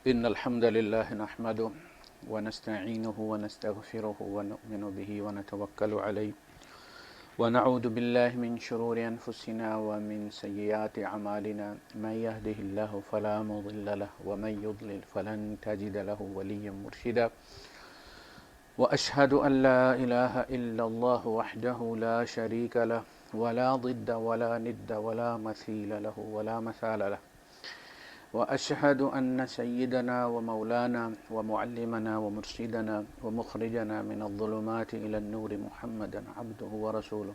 إن الحمد لله نحمده ونستعينه ونستغفره ونؤمن به ونتوكل عليه ونعوذ بالله من شرور أنفسنا ومن سيئات أعمالنا من يهده الله فلا مضل له ومن يضلل فلن تجد له وليا مرشدا وأشهد أن لا إله إلا الله وحده لا شريك له ولا ضد ولا ند ولا مثيل له ولا مثال له وأشهد أن سيدنا ومولانا ومعلمنا ومرشدنا ومخرجنا من الظلمات إلى النور محمدا عبده ورسوله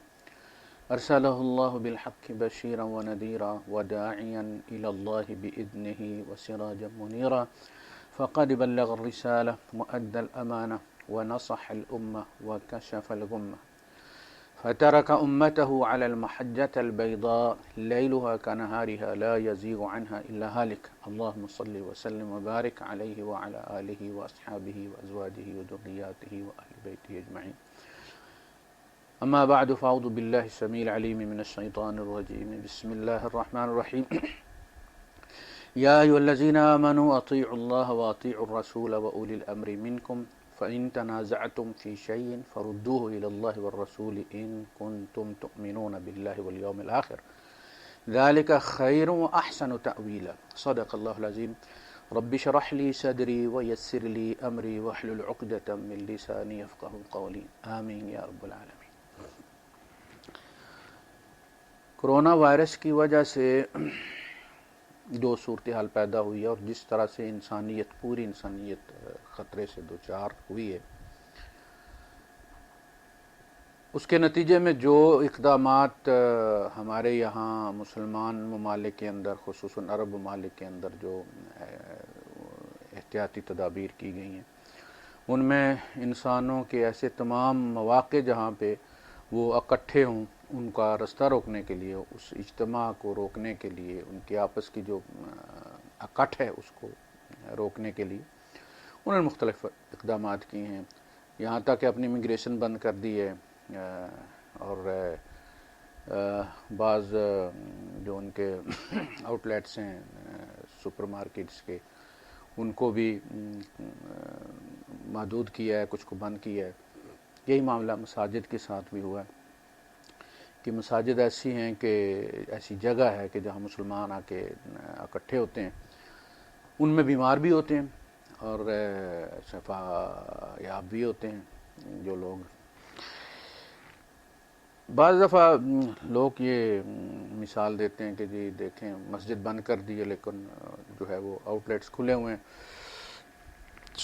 أرسله الله بالحق بشيرا ونذيرا وداعيا إلى الله بإذنه وسراجا منيرا فقد بلغ الرسالة وأدى الأمانة ونصح الأمة وكشف الغمة فترك أمته على المحجة البيضاء ليلها كنهارها لا يزيغ عنها إلا هالك اللهم صل وسلم وبارك عليه وعلى آله وأصحابه وأزواجه وذرياته وأهل بيته أجمعين أما بعد فأعوذ بالله السميع العليم من الشيطان الرجيم بسم الله الرحمن الرحيم يا أيها الذين آمنوا أطيعوا الله وأطيعوا الرسول وأولي الأمر منكم فإن تنازعتم في شيء فردوه إلى الله والرسول إن كنتم تؤمنون بالله واليوم الآخر ذلك خير وأحسن تأويلا صدق الله العظيم رب اشرح لي صدري ويسر لي أمري واحلل عقدة من لساني يفقهوا قولي آمين يا رب العالمين۔ کرونا وائرس کی وجہ سے جو صورتحال پیدا ہوئی ہے اور جس طرح سے پوری انسانیت خطرے سے دوچار ہوئی ہے، اس کے نتیجے میں جو اقدامات ہمارے یہاں مسلمان ممالک کے اندر خصوصاً عرب ممالک کے اندر جو احتیاطی تدابیر کی گئی ہیں، ان میں انسانوں کے ایسے تمام مواقع جہاں پہ وہ اکٹھے ہوں ان کا رستہ روکنے کے لیے، اس اجتماع کو روکنے کے لیے، ان کی آپس کی جو اکٹھ ہے اس کو روکنے کے لیے انہوں نے مختلف اقدامات کیے ہیں، یہاں تک کہ اپنی امیگریشن بند کر دی ہے، اور بعض جو ان کے آؤٹ لیٹس ہیں سپر مارکیٹس کے ان کو بھی محدود کیا ہے، کچھ کو بند کیا ہے۔ یہی معاملہ مساجد کے ساتھ بھی ہوا ہے کہ مساجد ایسی ہیں کہ ایسی جگہ ہے کہ جہاں مسلمان آ کے اکٹھے ہوتے ہیں، ان میں بیمار بھی ہوتے ہیں اور شفا یاب بھی ہوتے ہیں جو لوگ۔ بعض دفعہ لوگ یہ مثال دیتے ہیں کہ جی دیکھیں مسجد بند کر دی ہے لیکن جو ہے وہ آؤٹ لیٹس کھلے ہوئے ہیں،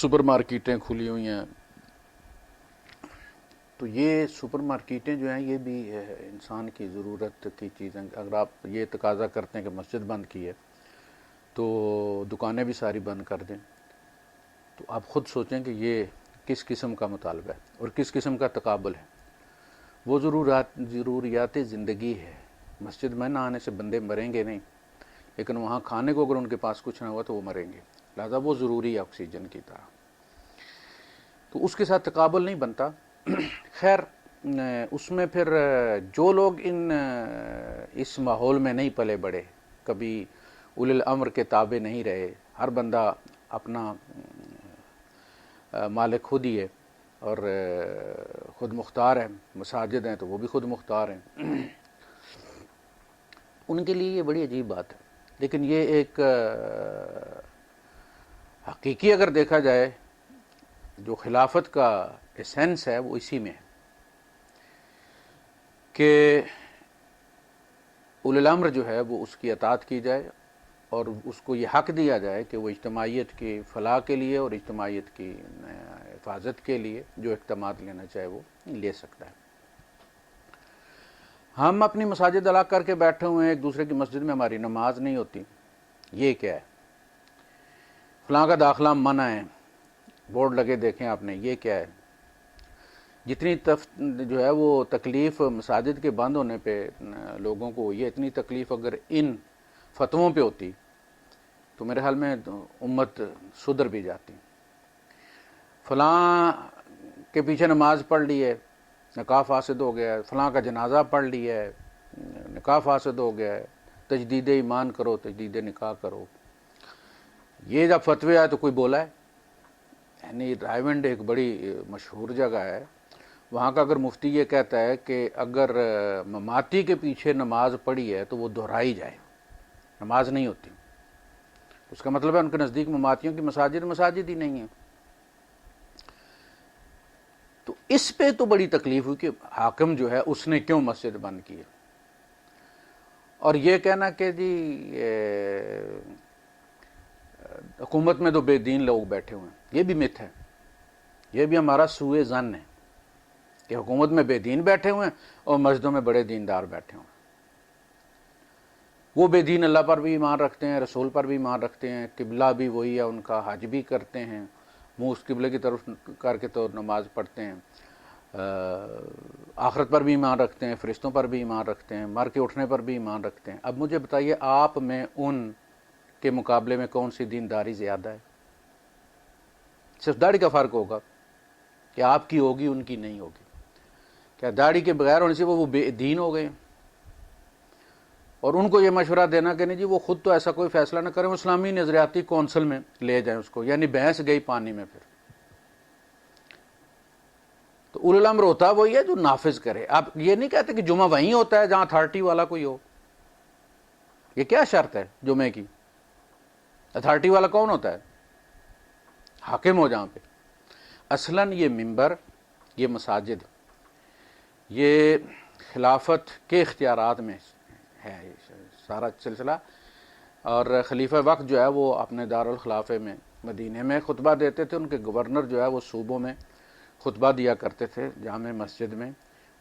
سپر مارکیٹیں کھلی ہوئی ہیں۔ تو یہ سپر مارکیٹیں جو ہیں یہ بھی انسان کی ضرورت کی چیزیں، اگر آپ یہ تقاضا کرتے ہیں کہ مسجد بند کی ہے تو دکانیں بھی ساری بند کر دیں، تو آپ خود سوچیں کہ یہ کس قسم کا مطالبہ ہے اور کس قسم کا تقابل ہے۔ وہ ضروریات زندگی ہے، مسجد میں نہ آنے سے بندے مریں گے نہیں، لیکن وہاں کھانے کو اگر ان کے پاس کچھ نہ ہوا تو وہ مریں گے، لہذا وہ ضروری ہے آکسیجن کی طرح، تو اس کے ساتھ تقابل نہیں بنتا۔ خیر اس میں پھر جو لوگ اس ماحول میں نہیں پلے بڑے، کبھی اولی الامر کے تابع نہیں رہے، ہر بندہ اپنا مالک خود ہی ہے اور خود مختار ہے، مساجد ہیں تو وہ بھی خود مختار ہیں، ان کے لیے یہ بڑی عجیب بات ہے۔ لیکن یہ ایک حقیقی اگر دیکھا جائے جو خلافت کا ایسنس ہے وہ اسی میں ہے کہ اولی الامر جو ہے وہ اس کی اطاعت کی جائے اور اس کو یہ حق دیا جائے کہ وہ اجتماعیت کی فلاح کے لیے اور اجتماعیت کی حفاظت کے لیے جو اقدامات لینا چاہے وہ لے سکتا ہے۔ ہم اپنی مساجد الگ کر کے بیٹھے ہوئے ہیں، ایک دوسرے کی مسجد میں ہماری نماز نہیں ہوتی، یہ کیا ہے؟ فلاں کا داخلہ منع ہے، بورڈ لگے دیکھیں آپ نے، یہ کیا ہے؟ جتنی جو ہے وہ تکلیف مساجد کے بند ہونے پہ لوگوں کو ہوئی ہے، اتنی تکلیف اگر ان فتووں پہ ہوتی تو میرے حال میں امت سدھر بھی جاتی۔ فلاں کے پیچھے نماز پڑھ لی ہے، نکاح فاسد ہو گیا ہے، فلاں کا جنازہ پڑھ لیا ہے، نکاح فاسد ہو گیا ہے، تجدید ایمان کرو، تجدید نکاح کرو، یہ جب فتوی آئے تو کوئی بولا ہے؟ یعنی رائیونڈ ایک بڑی مشہور جگہ ہے، وہاں کا اگر مفتی یہ کہتا ہے کہ اگر مماتی کے پیچھے نماز پڑھی ہے تو وہ دہرائی جائے، نماز نہیں ہوتی، اس کا مطلب ہے ان کے نزدیک مماتیوں کی مساجد ہی نہیں ہیں۔ تو اس پہ تو بڑی تکلیف ہوئی کہ حاکم جو ہے اس نے کیوں مسجد بند کی ہے۔ اور یہ کہنا کہ جی حکومت میں تو بے دین لوگ بیٹھے ہوئے ہیں، یہ بھی مت ہے، یہ بھی ہمارا سوء ظن ہے کہ حکومت میں بے دین بیٹھے ہوئے ہیں اور مسجدوں میں بڑے دیندار بیٹھے ہوئے ہیں۔ وہ بے دین اللہ پر بھی ایمان رکھتے ہیں، رسول پر بھی ایمان رکھتے ہیں، قبلہ بھی وہی ہے ان کا، حج بھی کرتے ہیں، منہ اس قبلے کی طرف کر کے تو نماز پڑھتے ہیں، آخرت پر بھی ایمان رکھتے ہیں، فرشتوں پر بھی ایمان رکھتے ہیں، مر کے اٹھنے پر بھی ایمان رکھتے ہیں۔ اب مجھے بتائیے آپ میں ان کے مقابلے میں کون سی دینداری زیادہ ہے؟ صرف داڑھی کا فرق ہوگا کہ آپ کی ہوگی ان کی نہیں ہوگی۔ کیا داڑھی کے بغیر ہونے سے وہ بے دین ہو گئے؟ اور ان کو یہ مشورہ دینا کہ نہیں جی وہ خود تو ایسا کوئی فیصلہ نہ کریں، اسلامی نظریاتی کونسل میں لے جائیں اس کو، یعنی بھینس گئی پانی میں۔ پھر تو اولو الامر ہوتا وہی ہے جو نافذ کرے۔ آپ یہ نہیں کہتے کہ جمعہ وہیں ہوتا ہے جہاں اتھارٹی والا کوئی ہو، یہ کیا شرط ہے جمعے کی؟ اتھارٹی والا کون ہوتا ہے؟ حاکم ہو جہاں پہ۔ اصلاً یہ منبر، یہ مساجد، یہ خلافت کے اختیارات میں ہے سارا سلسلہ۔ اور خلیفہ وقت جو ہے وہ اپنے دارالخلافے میں مدینے میں خطبہ دیتے تھے، ان کے گورنر جو ہے وہ صوبوں میں خطبہ دیا کرتے تھے جامع مسجد میں،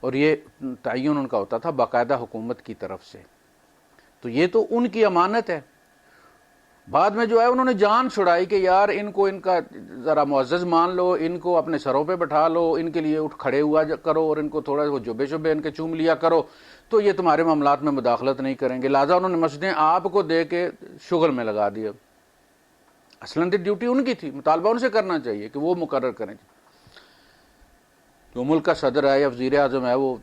اور یہ تعین ان کا ہوتا تھا باقاعدہ حکومت کی طرف سے۔ تو یہ تو ان کی امانت ہے۔ بعد میں جو ہے انہوں نے جان چھڑائی کہ یار ان کو ان کا ذرا معزز مان لو، ان کو اپنے سروں پہ بٹھا لو، ان کے لیے اٹھ کھڑے ہوا کرو، اور ان کو تھوڑا وہ جبے شبے ان کے چوم لیا کرو، تو یہ تمہارے معاملات میں مداخلت نہیں کریں گے۔ لہٰذا انہوں نے مسجدیں آپ کو دے کے شغل میں لگا دیا۔ اصلاً ڈیوٹی ان کی تھی، مطالبہ ان سے کرنا چاہیے کہ وہ مقرر کریں۔ جو ملک کا صدر ہے یا وزیر اعظم ہے وہ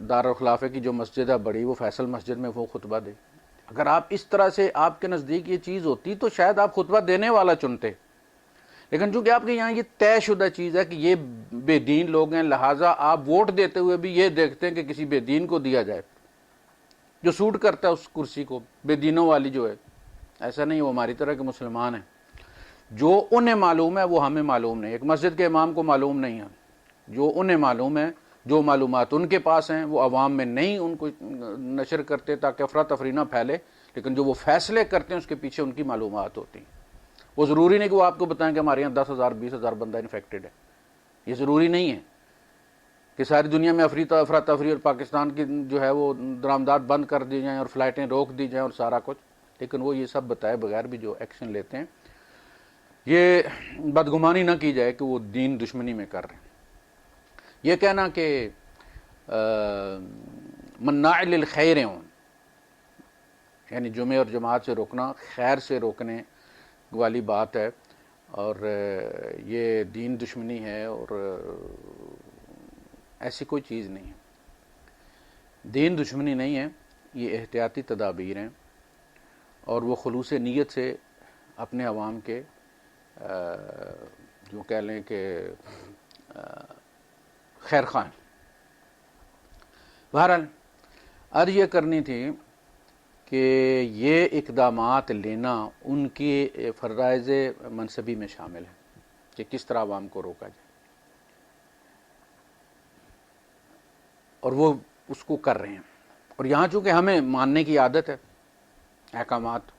دارالخلافے کی جو مسجد ہے بڑی، وہ فیصل مسجد میں وہ خطبہ دے۔ اگر آپ اس طرح سے آپ کے نزدیک یہ چیز ہوتی تو شاید آپ خطبہ دینے والا چنتے، لیکن چونکہ آپ کے یہاں یہ طے شدہ چیز ہے کہ یہ بے دین لوگ ہیں، لہٰذا آپ ووٹ دیتے ہوئے بھی یہ دیکھتے ہیں کہ کسی بے دین کو دیا جائے جو سوٹ کرتا ہے اس کرسی کو، بے دینوں والی جو ہے۔ ایسا نہیں، وہ ہماری طرح کے مسلمان ہیں، جو انہیں معلوم ہے وہ ہمیں معلوم نہیں۔ ایک مسجد کے امام کو معلوم نہیں ہے، جو انہیں معلوم ہے، جو معلومات ان کے پاس ہیں وہ عوام میں نہیں ان کو نشر کرتے تاکہ افراتفری نہ پھیلے، لیکن جو وہ فیصلے کرتے ہیں اس کے پیچھے ان کی معلومات ہوتی ہیں۔ وہ ضروری نہیں کہ وہ آپ کو بتائیں کہ ہمارے یہاں 10,000 20,000 بندہ انفیکٹڈ ہے، یہ ضروری نہیں ہے کہ ساری دنیا میں افراتفری اور پاکستان کی جو ہے وہ درآمدات بند کر دی جائیں اور فلائٹیں روک دی جائیں اور سارا کچھ، لیکن وہ یہ سب بتائے بغیر بھی جو ایکشن لیتے ہیں، یہ بدگمانی نہ کی جائے کہ وہ دین دشمنی میں کر رہے ہیں۔ یہ کہنا کہ مناع للخیر ہوں، یعنی جمعے اور جماعت سے روکنا خیر سے روکنے والی بات ہے، اور یہ دین دشمنی ہے، اور ایسی کوئی چیز نہیں ہے۔ دین دشمنی نہیں ہے، یہ احتیاطی تدابیر ہیں، اور وہ خلوص نیت سے اپنے عوام کے جو کہہ لیں کہ خیر خواہ۔ بہرحال عرض یہ کرنی تھی کہ یہ اقدامات لینا ان کی فرائض منصبی میں شامل ہے کہ کس طرح عوام کو روکا جائے، اور وہ اس کو کر رہے ہیں۔ اور یہاں چونکہ ہمیں ماننے کی عادت ہے احکامات،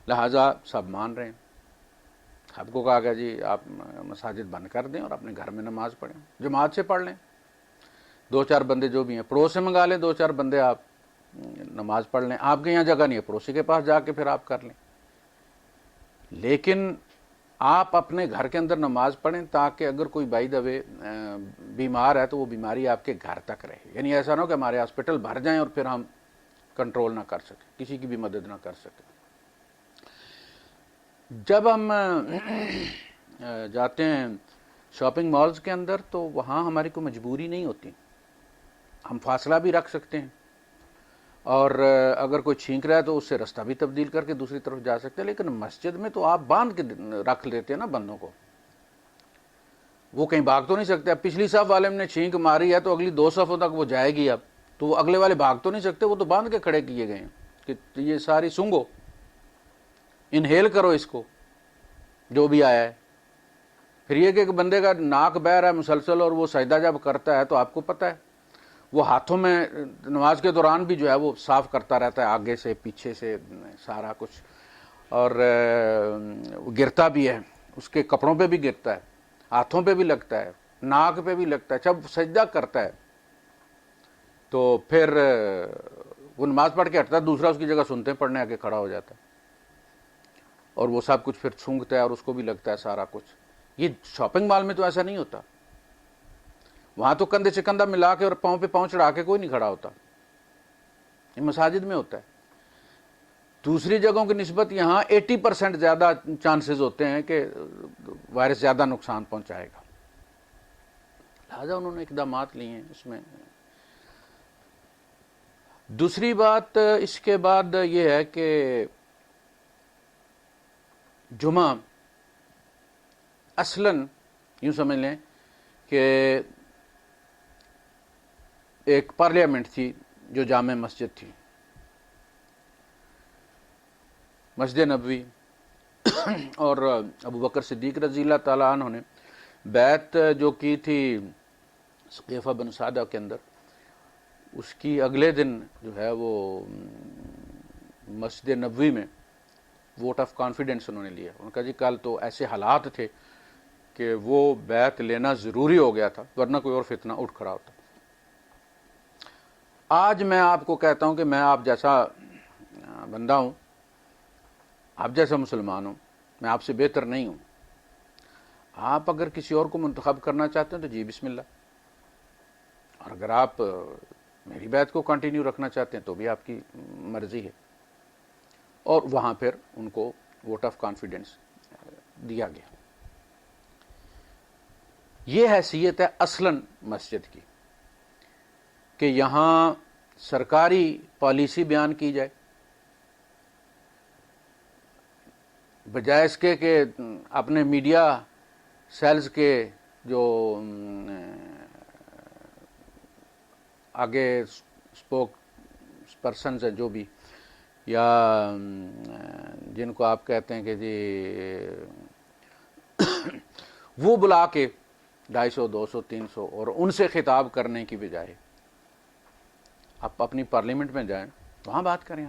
لہٰذا سب مان رہے ہیں۔ سب کو کہا گیا جی آپ مساجد بند کر دیں اور اپنے گھر میں نماز پڑھیں، جماعت سے پڑھ لیں، 2-4 بندے جو بھی ہیں پڑوس سے منگا لیں، 2-4 بندے آپ نماز پڑھ لیں، آپ کے یہاں جگہ نہیں ہے پڑوسی کے پاس جا کے پھر آپ کر لیں، لیکن آپ اپنے گھر کے اندر نماز پڑھیں تاکہ اگر کوئی بائی دا وے بیمار ہے تو وہ بیماری آپ کے گھر تک رہے، یعنی ایسا نہ ہو کہ ہمارے ہاسپٹل بھر جائیں اور پھر ہم کنٹرول نہ کر سکیں، کسی کی بھی مدد نہ کر سکیں۔ جب ہم جاتے ہیں شاپنگ مالز کے اندر تو وہاں ہماری کوئی مجبوری نہیں ہوتی، ہم فاصلہ بھی رکھ سکتے ہیں، اور اگر کوئی چھینک رہا ہے تو اس سے رستہ بھی تبدیل کر کے دوسری طرف جا سکتے ہیں. لیکن مسجد میں تو آپ باندھ کے رکھ لیتے ہیں نا بندوں کو, وہ کہیں بھاگ تو نہیں سکتے. اب پچھلی صف والے نے چھینک ماری ہے تو اگلی 2 صفوں تک وہ جائے گی, اب تو وہ اگلے والے بھاگ تو نہیں سکتے, وہ تو باندھ کے کھڑے کیے گئے ہیں کہ یہ ساری سونگو, انہیل کرو اس کو جو بھی آیا ہے. پھر یہ کہ ایک بندے کا ناک بہ رہا ہے مسلسل اور وہ سجدہ جب کرتا ہے تو آپ کو پتہ ہے وہ ہاتھوں میں نماز کے دوران بھی جو ہے وہ صاف کرتا رہتا ہے, آگے سے پیچھے سے سارا کچھ, اور گرتا بھی ہے, اس کے کپڑوں پہ بھی گرتا ہے, ہاتھوں پہ بھی لگتا ہے, ناک پہ بھی لگتا ہے. جب سجدہ کرتا ہے تو پھر وہ نماز پڑھ کے ہٹتا ہے, دوسرا اس کی جگہ سنتے پڑھنے آ کے کھڑا ہو جاتا ہے اور وہ سب کچھ پھر سونگتا ہے اور اس کو بھی لگتا ہے سارا کچھ. یہ شاپنگ مال میں تو ایسا نہیں ہوتا, وہاں تو کندھے سے کندھا ملا کے اور پاؤں پہ پاؤں چڑھا کے کوئی نہیں کھڑا ہوتا, یہ مساجد میں ہوتا ہے. دوسری جگہوں کی نسبت یہاں 80% زیادہ چانسز ہوتے ہیں کہ وائرس زیادہ نقصان پہنچائے گا, لہذا انہوں نے اقدامات لیے ہیں اس میں. دوسری بات اس کے بعد یہ ہے کہ جمعہ اصلاً یوں سمجھ لیں کہ ایک پارلیمنٹ تھی جو جامع مسجد تھی, مسجد نبوی, اور ابو بکر صدیق رضی اللہ تعالیٰ عنہ نے بیعت جو کی تھی ثقیفہ بن سعدہ کے اندر, اس کی اگلے دن جو ہے وہ مسجد نبوی میں ووٹ آف کانفیڈنس انہوں نے لیا. انہوں نے کہا جی کل تو ایسے حالات تھے کہ وہ بیعت لینا ضروری ہو گیا تھا ورنہ کوئی اور فتنہ اٹھ کھڑا ہوتا. آج میں آپ کو کہتا ہوں کہ میں آپ جیسا بندہ ہوں, آپ جیسا مسلمان ہوں, میں آپ سے بہتر نہیں ہوں. آپ اگر کسی اور کو منتخب کرنا چاہتے ہیں تو جی بسم اللہ, اور اگر آپ میری بیعت کو کنٹینیو رکھنا چاہتے ہیں تو بھی آپ کی مرضی ہے. اور وہاں پھر ان کو ووٹ آف کانفیڈنس دیا گیا. یہ حیثیت ہے اصلاً مسجد کی کہ یہاں سرکاری پالیسی بیان کی جائے, بجائے اس کے کہ اپنے میڈیا سیلز کے جو آگے اسپوک پرسنز ہیں جو بھی, یا جن کو آپ کہتے ہیں کہ جی وہ بلا کے 250 200 300 اور ان سے خطاب کرنے کی بجائے آپ اپنی پارلیمنٹ میں جائیں, وہاں بات کریں.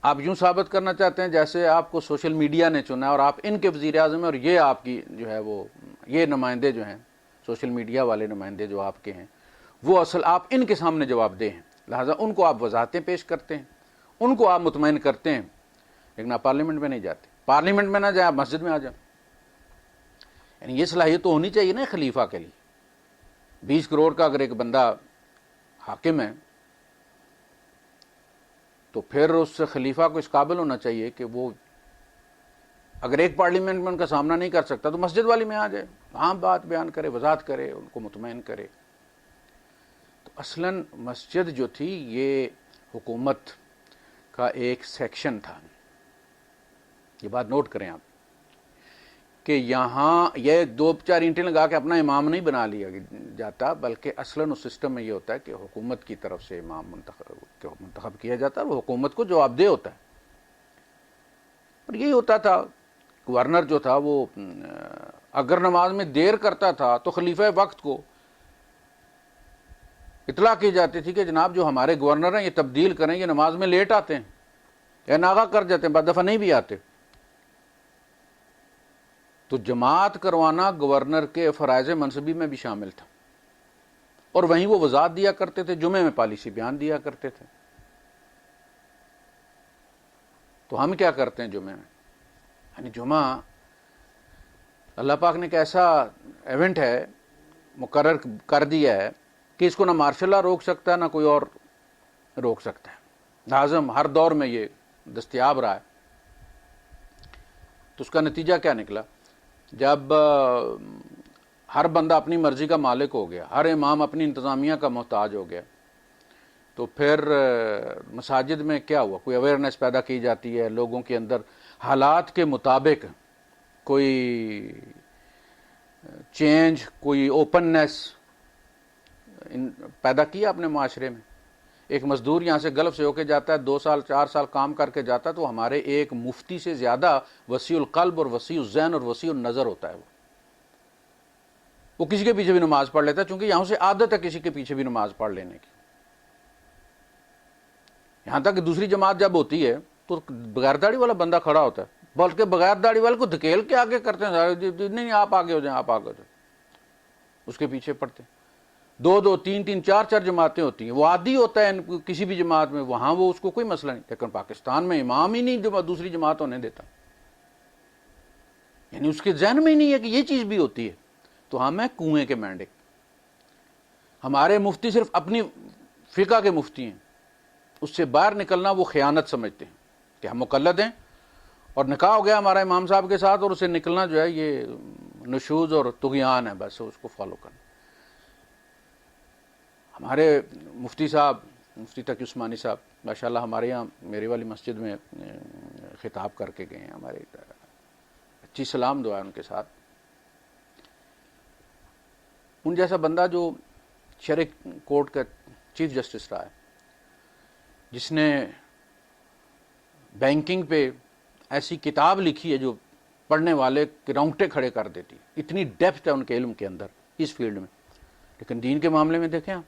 آپ یوں ثابت کرنا چاہتے ہیں جیسے آپ کو سوشل میڈیا نے چنا ہے اور آپ ان کے وزیر اعظم ہیں اور یہ آپ کی جو ہے وہ یہ نمائندے جو ہیں سوشل میڈیا والے نمائندے جو آپ کے ہیں وہ اصل آپ ان کے سامنے جواب دہ ہیں, لہٰذا ان کو آپ وضاحتیں پیش کرتے ہیں, ان کو آپ مطمئن کرتے ہیں, لیکن آپ پارلیمنٹ میں نہیں جاتے. پارلیمنٹ میں نہ جائیں, آپ مسجد میں آ جائیں. یعنی یہ صلاحیت تو ہونی چاہیے نا خلیفہ کے لیے. 20 کروڑ کا اگر ایک بندہ حاکم ہے تو پھر اس خلیفہ کو اس قابل ہونا چاہیے کہ وہ اگر ایک پارلیمنٹ میں ان کا سامنا نہیں کر سکتا تو مسجد والی میں آ جائے, وہاں بات بیان کرے, وضاحت کرے, ان کو مطمئن کرے. تو اصلاً مسجد جو تھی یہ حکومت کا ایک سیکشن تھا. یہ بات نوٹ کریں آپ کہ یہاں یہ 2-4 اینٹیں لگا کے اپنا امام نہیں بنا لیا جاتا, بلکہ اصلاً اس سسٹم میں یہ ہوتا ہے کہ حکومت کی طرف سے امام منتخب کیا جاتا ہے, وہ حکومت کو جواب دہ ہوتا ہے. اور یہی ہوتا تھا, گورنر جو تھا وہ اگر نماز میں دیر کرتا تھا تو خلیفہ وقت کو اطلاع کی جاتی تھی کہ جناب جو ہمارے گورنر ہیں یہ تبدیل کریں, یہ نماز میں لیٹ آتے ہیں یا ناغہ کر جاتے ہیں, بعض دفعہ نہیں بھی آتے. تو جماعت کروانا گورنر کے فرائض منصبی میں بھی شامل تھا, اور وہیں وہ وضاحت دیا کرتے تھے, جمعے میں پالیسی بیان دیا کرتے تھے. تو ہم کیا کرتے ہیں جمعے میں, یعنی جمعہ اللہ پاک نے ایک ایسا ایونٹ ہے مقرر کر دیا ہے کہ اس کو نہ مارشل لا روک سکتا ہے نہ کوئی اور روک سکتا ہے. لازم ہر دور میں یہ دستیاب رہا ہے. تو اس کا نتیجہ کیا نکلا, جب ہر بندہ اپنی مرضی کا مالک ہو گیا, ہر امام اپنی انتظامیہ کا محتاج ہو گیا, تو پھر مساجد میں کیا ہوا؟ کوئی اویئرنیس پیدا کی جاتی ہے لوگوں کے اندر، حالات کے مطابق کوئی چینج، کوئی اوپننیس پیدا کیا اپنے معاشرے میں. ایک مزدور یہاں سے گلف سے ہو کے جاتا ہے، 2 سال 4 سال کام کر کے جاتا ہے، تو ہمارے ایک مفتی سے زیادہ وسیع القلب اور وسیع الذہن اور وسیع النظر ہوتا ہے. وہ کسی کے پیچھے بھی نماز پڑھ لیتا ہے، چونکہ یہاں سے عادت ہے کسی کے پیچھے بھی نماز پڑھ لینے کی. یہاں تک کہ دوسری جماعت جب ہوتی ہے تو بغیر داڑھی والا بندہ کھڑا ہوتا ہے، بلکہ بغیر داڑھی والے کو دھکیل کے آگے کرتے ہیں، نہیں آپ آگے ہو جائیں، آپ آگے ہو جائیں، اس کے پیچھے پڑتے ہیں. 2 3 4 جماعتیں ہوتی ہیں، وہ عادی ہوتا ہے کسی بھی جماعت میں، وہاں وہ اس کو کوئی مسئلہ نہیں. لیکن پاکستان میں امام ہی نہیں جو دوسری جماعت ہونے دیتا، یعنی اس کے ذہن میں ہی نہیں ہے کہ یہ چیز بھی ہوتی ہے. تو ہم ہیں کنویں کے مینڈے. ہمارے مفتی صرف اپنی فقہ کے مفتی ہیں، اس سے باہر نکلنا وہ خیانت سمجھتے ہیں کہ ہم مقلد ہیں اور نکاح ہو گیا ہمارا امام صاحب کے ساتھ، اور اسے نکلنا جو ہے یہ نشوز اور طغیان ہے، بس اس کو فالو کرنا. ہمارے مفتی صاحب، مفتی تقی عثمانی صاحب ماشاءاللہ ہمارے یہاں میری والی مسجد میں خطاب کر کے گئے ہیں، ہمارے اچھی سلام دعا ہے ان کے ساتھ. ان جیسا بندہ جو شرعی کورٹ کا چیف جسٹس رہا ہے، جس نے بینکنگ پہ ایسی کتاب لکھی ہے جو پڑھنے والے کے رونگٹے کھڑے کر دیتی، اتنی ڈیپتھ ہے ان کے علم کے اندر اس فیلڈ میں. لیکن دین کے معاملے میں دیکھیں آپ،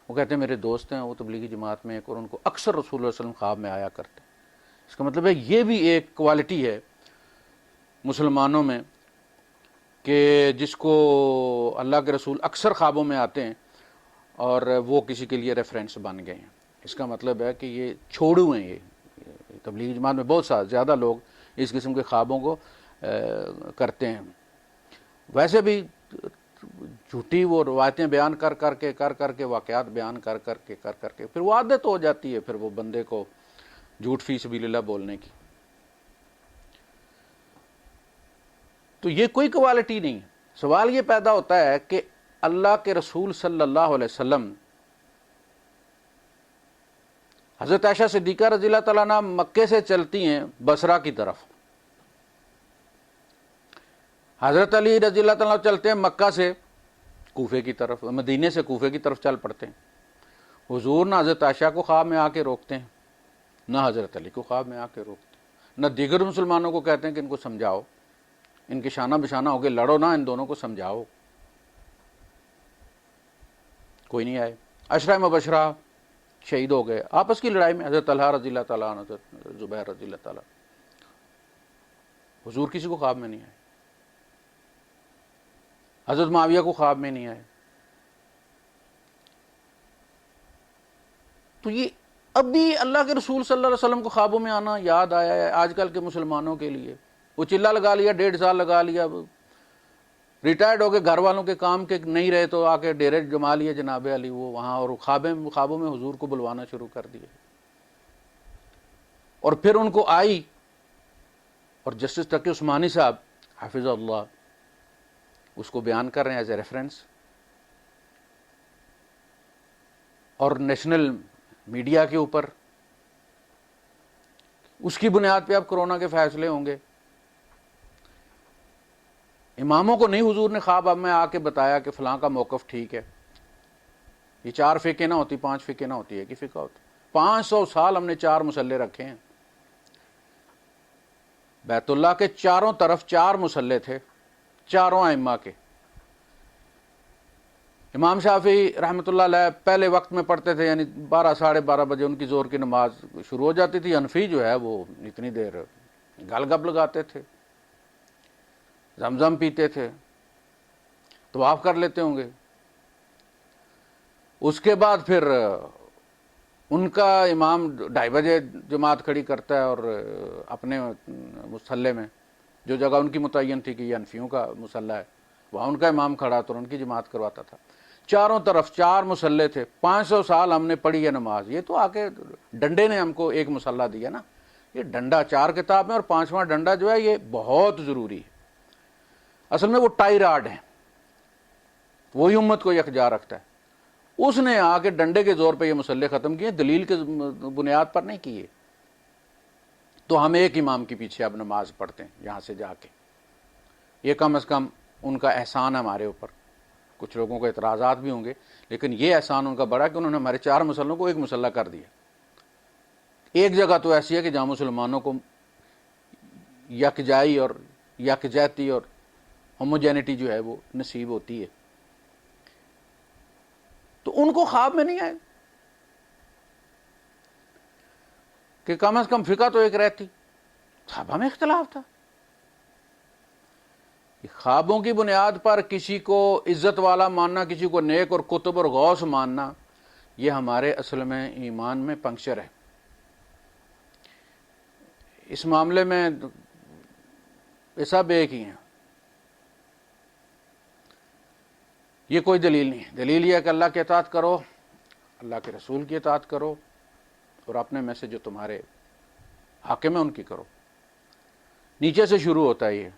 وہ کہتے ہیں میرے دوست ہیں وہ تبلیغی جماعت میں ایک، اور ان کو اکثر رسول اللہ صلی اللہ علیہ وسلم خواب میں آیا کرتے. اس کا مطلب ہے یہ بھی ایک کوالٹی ہے مسلمانوں میں کہ جس کو اللہ کے رسول اکثر خوابوں میں آتے ہیں اور وہ کسی کے لیے ریفرنس بن گئے ہیں. اس کا مطلب ہے کہ یہ چھوڑو ہیں. یہ تبلیغی جماعت میں بہت زیادہ لوگ اس قسم کے خوابوں کو کرتے ہیں. ویسے بھی جھوٹی وہ روایتیں بیان کر کے واقعات بیان کر کے پھر وہ عادت ہو جاتی ہے پھر وہ بندے کو جھوٹ فی سبیل اللہ بولنے کی. تو یہ کوئی کوالٹی نہیں ہے. سوال یہ پیدا ہوتا ہے کہ اللہ کے رسول صلی اللہ علیہ وسلم، حضرت عائشہ صدیقہ رضی اللہ تعالیٰ عنہ مکے سے چلتی ہیں بصرہ کی طرف، حضرت علی رضی اللہ تعالیٰ چلتے ہیں مکہ سے کوفے کی طرف، مدینے سے کوفے کی طرف چل پڑتے ہیں. حضور نہ حضرت عائشہ کو خواب میں آ کے روکتے ہیں، نہ حضرت علی کو خواب میں آ کے روکتے ہیں، نہ دیگر مسلمانوں کو کہتے ہیں کہ ان کو سمجھاؤ، ان کے شانہ بشانہ ہو کے لڑو، نہ ان دونوں کو سمجھاؤ. کوئی نہیں آئے. عشرہ مبشرہ شہید ہو گئے آپس کی لڑائی میں، حضرت طلحہ رضی اللہ تعالیٰ عنہ، حضرت زبیر رضی اللہ تعالیٰ. حضور کسی کو خواب میں نہیں آئے، حضرت معاویہ کو خواب میں نہیں آئے. تو یہ ابھی اللہ کے رسول صلی اللہ علیہ وسلم کو خوابوں میں آنا یاد آیا ہے آج کل کے مسلمانوں کے لیے. وہ چلہ لگا لیا، 1.5 سال لگا لیا، ریٹائرڈ ہو کے گھر والوں کے کام کے نہیں رہے تو آ کے ڈیرے جما لیے جناب علی وہ وہاں، اور خوابوں میں حضور کو بلوانا شروع کر دیے. اور پھر ان کو آئی، اور جسٹس تقی عثمانی صاحب حافظ اللہ اس کو بیان کر رہے ہیں ایز اے ریفرنس، اور نیشنل میڈیا کے اوپر اس کی بنیاد پہ اب کرونا کے فیصلے ہوں گے. اماموں کو نہیں حضور نے خواب اب میں آ کے بتایا کہ فلاں کا موقف ٹھیک ہے. یہ 4 فقہ نہ ہوتی، 5 فقہ نہ ہوتی، ایک ہی فقہ ہوتی. 500 سال ہم نے 4 مصلے رکھے ہیں. بیت اللہ کے چاروں طرف 4 مصلے تھے، چاروں ائمہ کے. امام شافعی رحمۃ اللہ علیہ پہلے وقت میں پڑھتے تھے، یعنی 12 ساڑھے 12 بجے ان کی ظہر کی نماز شروع ہو جاتی تھی. حنفی جو ہے وہ اتنی دیر گل گپ لگاتے تھے، زمزم پیتے تھے، طواف کر لیتے ہوں گے. اس کے بعد پھر ان کا امام 2:30 بجے جماعت کھڑی کرتا ہے، اور اپنے مصلے میں جو جگہ ان کی متعین تھی کہ یہ حنفیوں کا مصلی ہے وہاں ان کا امام کھڑا تو ان کی جماعت کرواتا تھا. چاروں طرف 4 مصلے تھے. 500 سال ہم نے پڑھی ہے نماز. یہ تو آ کے ڈنڈے نے ہم کو ایک مصلی دیا نا. یہ ڈنڈا 4 کتاب میں، اور 5واں ڈنڈا جو ہے یہ بہت ضروری ہے. اصل میں وہ ٹائی راڈ ہے، وہی امت کو یکجا رکھتا ہے. اس نے آ کے ڈنڈے کے زور پہ یہ مسلح ختم کیے، دلیل کے بنیاد پر نہیں کیے. تو ہم ایک امام کے پیچھے اب نماز پڑھتے ہیں یہاں سے جا کے. یہ کم از کم ان کا احسان ہے ہمارے اوپر. کچھ لوگوں کو اعتراضات بھی ہوں گے، لیکن یہ احسان ان کا بڑا کہ انہوں نے ہمارے 4 مسلمانوں کو ایک مسلح کر دیا. ایک جگہ تو ایسی ہے کہ جہاں مسلمانوں کو یکجائی اور یکجہتی اور ہوموجینٹی جو ہے وہ نصیب ہوتی ہے. تو ان کو خواب میں نہیں آئے کہ کم از کم فقہ تو ایک رہتی. صحابہ میں اختلاف تھا. خوابوں کی بنیاد پر کسی کو عزت والا ماننا، کسی کو نیک اور کتب اور غوث ماننا، یہ ہمارے اصل میں ایمان میں پنکچر ہے. اس معاملے میں یہ سب ایک ہی ہیں. یہ کوئی دلیل نہیں ہے. دلیل یہ ہے کہ اللہ کی اطاعت کرو، اللہ کے رسول کی اطاعت کرو، اور اپنے میں سے جو تمہارے حاکم ہیں ان کی کرو. نیچے سے شروع ہوتا ہے یہ،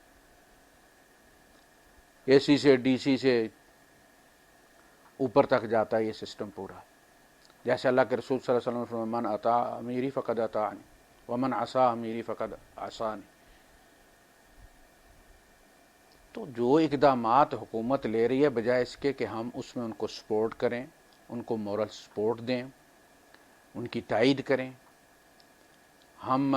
اے سی سے ڈی سی سے اوپر تک جاتا ہے یہ سسٹم پورا. جیسے اللہ کے رسول صلی اللہ علیہ وسلم من اطاع امیری فقد اطاعنی ومن عصا امیری فقد عصانی. تو جو اقدامات حکومت لے رہی ہے، بجائے اس کے کہ ہم اس میں ان کو سپورٹ کریں، ان کو مورل سپورٹ دیں، ان کی تائید کریں، ہم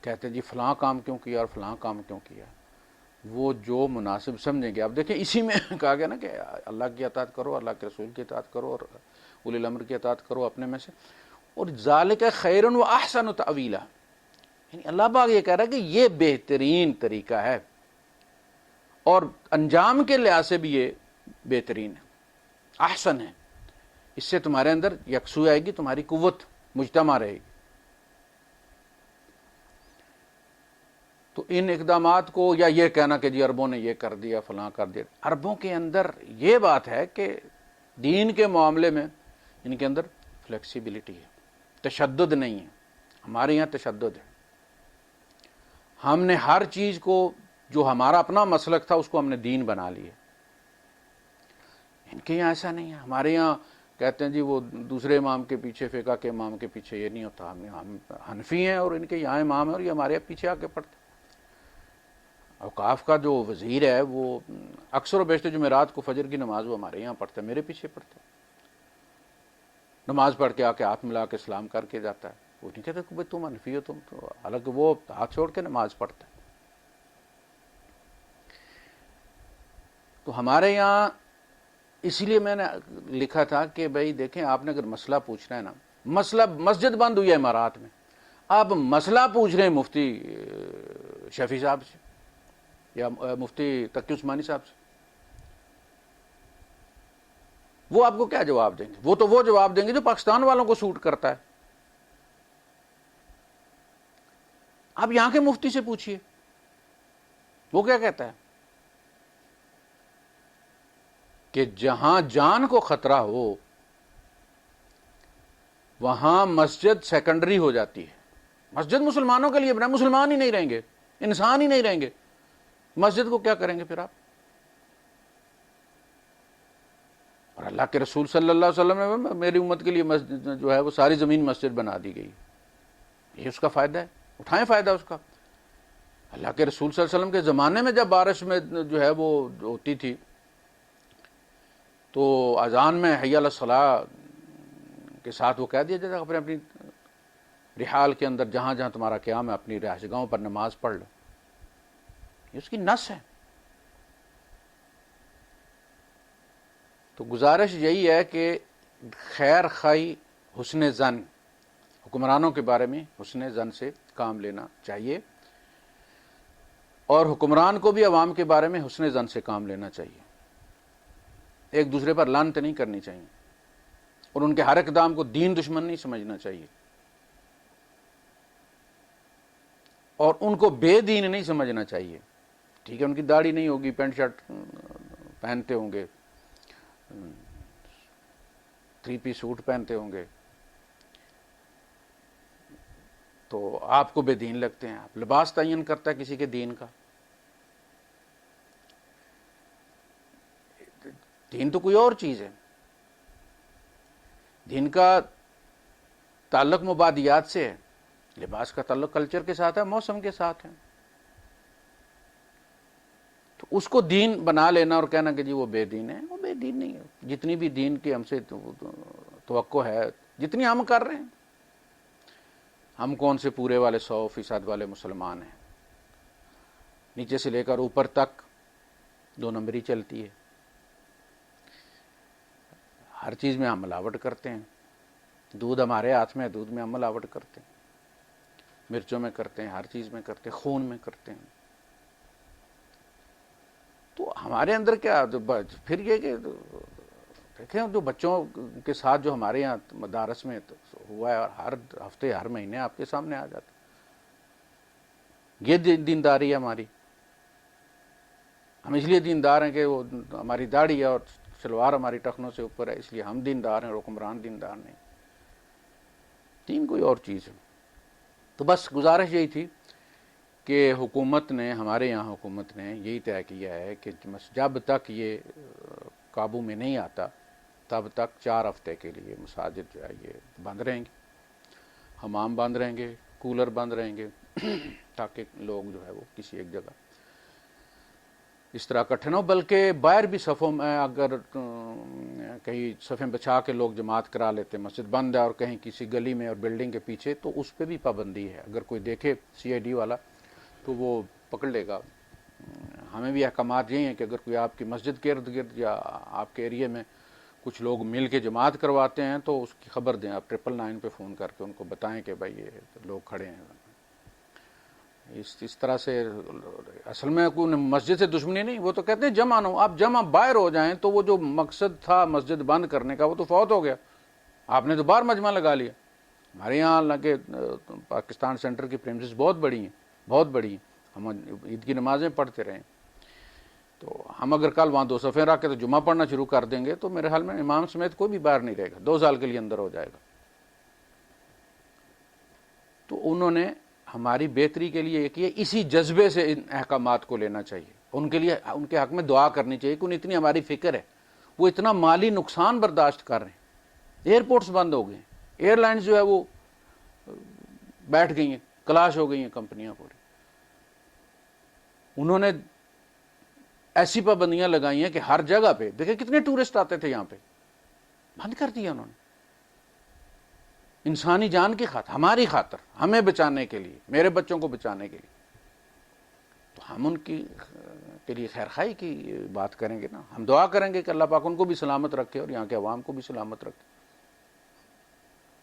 کہتے ہیں جی فلاں کام کیوں کیا اور فلاں کام کیوں کیا، وہ جو مناسب سمجھیں گے. اب دیکھیں اسی میں کہا گیا نا کہ اللہ کی اطاعت کرو، اللہ کے رسول کی اطاعت کرو، اور اولی الامر کی اطاعت کرو اپنے میں سے. اور ذالک خیر و احسن تأویلا، یعنی اللہ پاک یہ کہہ رہا ہے کہ یہ بہترین طریقہ ہے، اور انجام کے لحاظ سے بھی یہ بہترین ہے، احسن ہے. اس سے تمہارے اندر یکسوئی آئے گی، تمہاری قوت مجتمع رہے گی. تو ان اقدامات کو، یا یہ کہنا کہ جی عربوں نے یہ کر دیا فلاں کر دیا، عربوں کے اندر یہ بات ہے کہ دین کے معاملے میں ان کے اندر فلیکسیبلٹی ہے، تشدد نہیں ہے. ہمارے یہاں تشدد ہے. ہم نے ہر چیز کو جو ہمارا اپنا مسلک تھا اس کو ہم نے دین بنا لیا. ان کے یہاں ایسا نہیں ہے. ہمارے یہاں کہتے ہیں جی وہ دوسرے امام کے پیچھے، فقہ کے امام کے پیچھے یہ نہیں ہوتا. ہم حنفی ہیں اور ان کے یہاں امام ہے اور یہ ہمارے پیچھے آ کے پڑھتے. اوقاف کا جو وزیر ہے وہ اکثر و بیشتر جمعرات کو فجر کی نماز وہ ہمارے یہاں پڑھتا ہے، میرے پیچھے پڑھتا ہے. نماز پڑھ کے آ کے ہاتھ ملا کے سلام کر کے جاتا ہے. وہ نہیں کہتے کہ بھائی تم حنفی ہو، تم تو، حالانکہ وہ ہاتھ چھوڑ کے نماز پڑھتا ہے. تو ہمارے یہاں اسی لیے میں نے لکھا تھا کہ بھائی دیکھیں، آپ نے اگر مسئلہ پوچھنا ہے نا، مسئلہ مسجد بند ہوئی ہے امارات میں، آپ مسئلہ پوچھ رہے ہیں مفتی شفیع صاحب سے یا مفتی تقی عثمانی صاحب سے، وہ آپ کو کیا جواب دیں گے؟ وہ جواب دیں گے جو پاکستان والوں کو سوٹ کرتا ہے. آپ یہاں کے مفتی سے پوچھئے وہ کیا کہتا ہے کہ جہاں جان کو خطرہ ہو وہاں مسجد سیکنڈری ہو جاتی ہے. مسجد مسلمانوں کے لیے بنا، مسلمان ہی نہیں رہیں گے، انسان ہی نہیں رہیں گے، مسجد کو کیا کریں گے پھر آپ؟ اور اللہ کے رسول صلی اللہ علیہ وسلم نے میری امت کے لیے مسجد جو ہے وہ ساری زمین مسجد بنا دی گئی. یہ اس کا فائدہ ہے، اٹھائیں فائدہ اس کا. اللہ کے رسول صلی اللہ علیہ وسلم کے زمانے میں جب بارش میں جو ہے وہ ہوتی تھی تو اذان میں حی علی الصلاۃ کے ساتھ وہ کہہ دیا جاتا ہے اپنی رحال کے اندر جہاں جہاں تمہارا قیام ہے اپنی رہائش گاہوں پر نماز پڑھ لو. یہ اس کی نس ہے. تو گزارش یہی ہے کہ خیر خواہی، حسن ظن، حکمرانوں کے بارے میں حسن ظن سے کام لینا چاہیے، اور حکمران کو بھی عوام کے بارے میں حسن ظن سے کام لینا چاہیے. ایک دوسرے پر لعنت نہیں کرنی چاہیے، اور ان کے ہر اقدام کو دین دشمن نہیں سمجھنا چاہیے، اور ان کو بے دین نہیں سمجھنا چاہیے. ٹھیک ہے ان کی داڑھی نہیں ہوگی، پینٹ شرٹ پہنتے ہوں گے، 3 پیس سوٹ پہنتے ہوں گے، تو آپ کو بے دین لگتے ہیں. آپ لباس تعین کرتا ہے کسی کے دین کا. دین تو کوئی اور چیز ہے. دین کا تعلق مبادیات سے ہے، لباس کا تعلق کلچر کے ساتھ ہے، موسم کے ساتھ ہے. تو اس کو دین بنا لینا اور کہنا کہ جی وہ بے دین ہے، وہ بے دین نہیں ہے. جتنی بھی دین کی ہم سے توقع ہے، جتنی ہم کر رہے ہیں، ہم کون سے پورے والے 100% والے مسلمان ہیں. نیچے سے لے کر اوپر تک 2 نمبری چلتی ہے. ہر چیز میں ہم ملاوٹ کرتے ہیں. دودھ ہمارے ہاتھ میں ہے، دودھ میں ہم ملاوٹ کرتے ہیں، مرچوں میں کرتے ہیں، ہر چیز میں کرتے ہیں، خون میں کرتے ہیں. تو ہمارے اندر کیا پھر یہ کہ دیکھیں جو بچوں کے ساتھ جو ہمارے یہاں مدارس میں ہوا ہے، اور ہر ہفتے ہر مہینے آپ کے سامنے آ جاتا ہے. یہ دینداری ہے ہماری. ہم اس لیے دیندار ہیں کہ وہ ہماری داڑھی ہے اور شلوار ہماری ٹخنوں سے اوپر ہے، اس لیے ہم دیندار ہیں، حکمران دیندار نہیں. دین کوئی اور چیز ہے. تو بس گزارش یہی تھی کہ حکومت نے، ہمارے یہاں حکومت نے یہی طے کیا ہے کہ جب تک یہ قابو میں نہیں آتا تب تک 4 ہفتے کے لیے مساجد جو ہے یہ بند رہیں گے، حمام بند رہیں گے، کولر بند رہیں گے، تاکہ لوگ جو ہے وہ کسی ایک جگہ اس طرح اکٹھے نہ ہو. بلکہ باہر بھی صفوں میں اگر کہیں صفیں بچھا کے لوگ جماعت کرا لیتے، مسجد بند ہے اور کہیں کسی گلی میں اور بلڈنگ کے پیچھے، تو اس پہ بھی پابندی ہے. اگر کوئی دیکھے CID والا تو وہ پکڑ لے گا. ہمیں بھی احکامات یہی ہیں کہ اگر کوئی آپ کی مسجد کے ارد گرد یا آپ کے ایریے میں کچھ لوگ مل کے جماعت کرواتے ہیں تو اس کی خبر دیں. آپ 999 پہ فون کر کے ان کو بتائیں کہ بھائی یہ لوگ کھڑے ہیں. اس طرح سے اصل میں کوئی مسجد سے دشمنی نہیں، وہ تو کہتے ہیں جمع نہ ہو. آپ جمع باہر ہو جائیں تو وہ جو مقصد تھا مسجد بند کرنے کا وہ تو فوت ہو گیا. آپ نے تو باہر مجمع لگا لیا. ہمارے یہاں حالانکہ پاکستان سینٹر کی پریمسز بہت بڑی ہیں، بہت بڑی ہیں. ہم عید کی نمازیں پڑھتے رہے، تو ہم اگر کل وہاں 2 صفیں رکھ کے تو جمعہ پڑھنا شروع کر دیں گے تو میرے حال میں امام سمیت کوئی بھی باہر نہیں رہے گا، 2 سال کے لیے اندر ہو جائے گا. تو انہوں نے ہماری بہتری کے لیے ایک یہ اسی جذبے سے ان احکامات کو لینا چاہیے. ان کے لیے ان کے حق میں دعا کرنی چاہیے کہ انہیں اتنی ہماری فکر ہے. وہ اتنا مالی نقصان برداشت کر رہے ہیں. ایئرپورٹس بند ہو گئے ہیں، ایئر لائنز جو ہے وہ بیٹھ گئی ہیں، کلاش ہو گئی ہیں کمپنیاں پوری. انہوں نے ایسی پابندیاں لگائی ہیں کہ ہر جگہ پہ دیکھیں کتنے ٹورسٹ آتے تھے، یہاں پہ بند کر دیا انہوں نے. انسانی جان کی خاطر، ہماری خاطر، ہمیں بچانے کے لیے، میرے بچوں کو بچانے کے لیے. تو ہم ان کی کے لیے خیر خواہی کی بات کریں گے نا. ہم دعا کریں گے کہ اللہ پاک ان کو بھی سلامت رکھے اور یہاں کے عوام کو بھی سلامت رکھے.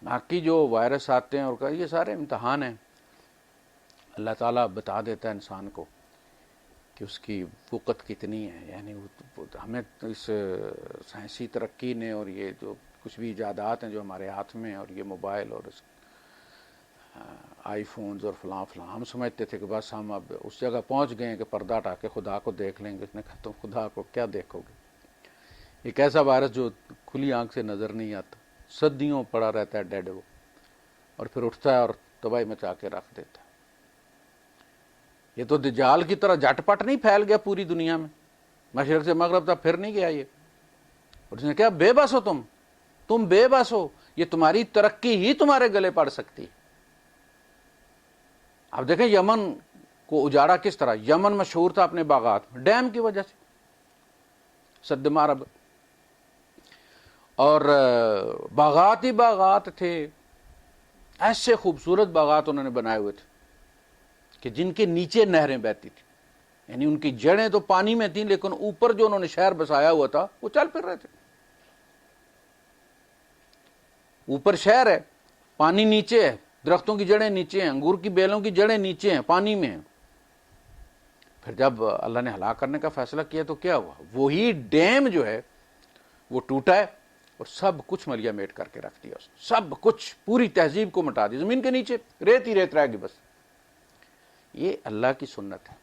باقی جو وائرس آتے ہیں اور یہ سارے امتحان ہیں. اللہ تعالیٰ بتا دیتا ہے انسان کو کہ اس کی وقت کتنی ہے. یعنی ہمیں اس سائنسی ترقی نے اور یہ جو کچھ بھی ایجادات ہیں جو ہمارے ہاتھ میں، اور یہ موبائل اور آئی فونز اور فلاں فلاں، ہم سمجھتے تھے کہ بس ہم اب اس جگہ پہنچ گئے ہیں کہ پردہ ہٹا کے خدا کو دیکھ لیں گے. اس نے کہا تم خدا کو کیا دیکھو گے؟ ایک ایسا وائرس جو کھلی آنکھ سے نظر نہیں آتا، صدیوں پڑا رہتا ہے ڈیڈ، وہ اور پھر اٹھتا ہے اور تباہی مچا کے رکھ دیتا ہے. یہ تو دجال کی طرح جھٹ پٹ نہیں پھیل گیا پوری دنیا میں، مشرق سے مغرب تک پھر نہیں گیا یہ. اور اس نے کہا بے بس ہو تم بے بس ہو، یہ تمہاری ترقی ہی تمہارے گلے پڑ سکتی ہے. اب دیکھیں یمن کو اجاڑا کس طرح. یمن مشہور تھا اپنے باغات، ڈیم کی وجہ سے، سد معرب، اور باغات ہی باغات تھے. ایسے خوبصورت باغات انہوں نے بنائے ہوئے تھے کہ جن کے نیچے نہریں بہتی تھیں. یعنی ان کی جڑیں تو پانی میں تھیں لیکن اوپر جو انہوں نے شہر بسایا ہوا تھا وہ چل پھر رہے تھے. اوپر شہر ہے، پانی نیچے ہے، درختوں کی جڑیں نیچے ہیں، انگور کی بیلوں کی جڑیں نیچے ہیں، پانی میں ہیں. پھر جب اللہ نے ہلاک کرنے کا فیصلہ کیا تو کیا ہوا؟ وہی ڈیم جو ہے وہ ٹوٹا ہے اور سب کچھ ملیا میٹ کر کے رکھ دیا اس نے. سب کچھ، پوری تہذیب کو مٹا دی. زمین کے نیچے ریت ہی ریت رہ گئی بس. یہ اللہ کی سنت ہے.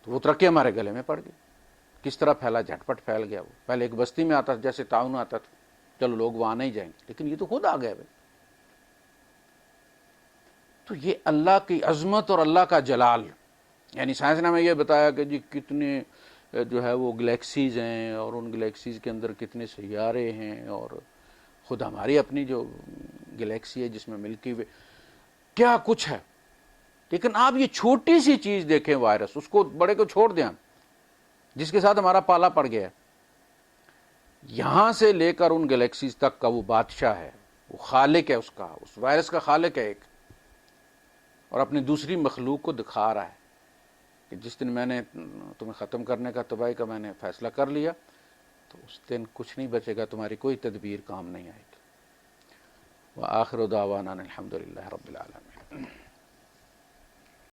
تو وہ ترقی ہمارے گلے میں پڑ گئی. کس طرح پھیلا؟ جھٹ پٹ پھیل گیا. وہ پہلے ایک بستی میں آتا تھا، جیسے تعاون آتا تھا، چلو لوگ وہاں نہیں جائیں گے، لیکن یہ تو خود آ گیا بھائی. تو یہ اللہ کی عظمت اور اللہ کا جلال. یعنی سائنس نے ہمیں یہ بتایا کہ جی کتنے جو ہے وہ گلیکسیز ہیں، اور ان گلیکسیز کے اندر کتنے سیارے ہیں، اور خود ہماری اپنی جو گلیکسی ہے جس میں ملکی وے کیا کچھ ہے. لیکن آپ یہ چھوٹی سی چیز دیکھیں وائرس، اس کو بڑے کو چھوڑ دیں، جس کے ساتھ ہمارا پالا پڑ گیا ہے، یہاں سے لے کر ان گلیکسیز تک کا وہ بادشاہ ہے، وہ خالق ہے، اس وائرس کا خالق ہے ایک، اور اپنی دوسری مخلوق کو دکھا رہا ہے کہ جس دن میں نے تمہیں ختم کرنے کا، تباہی کا میں نے فیصلہ کر لیا، تو اس دن کچھ نہیں بچے گا، تمہاری کوئی تدبیر کام نہیں آئے گی. وآخر دعوانا الحمد للہ رب العالمین.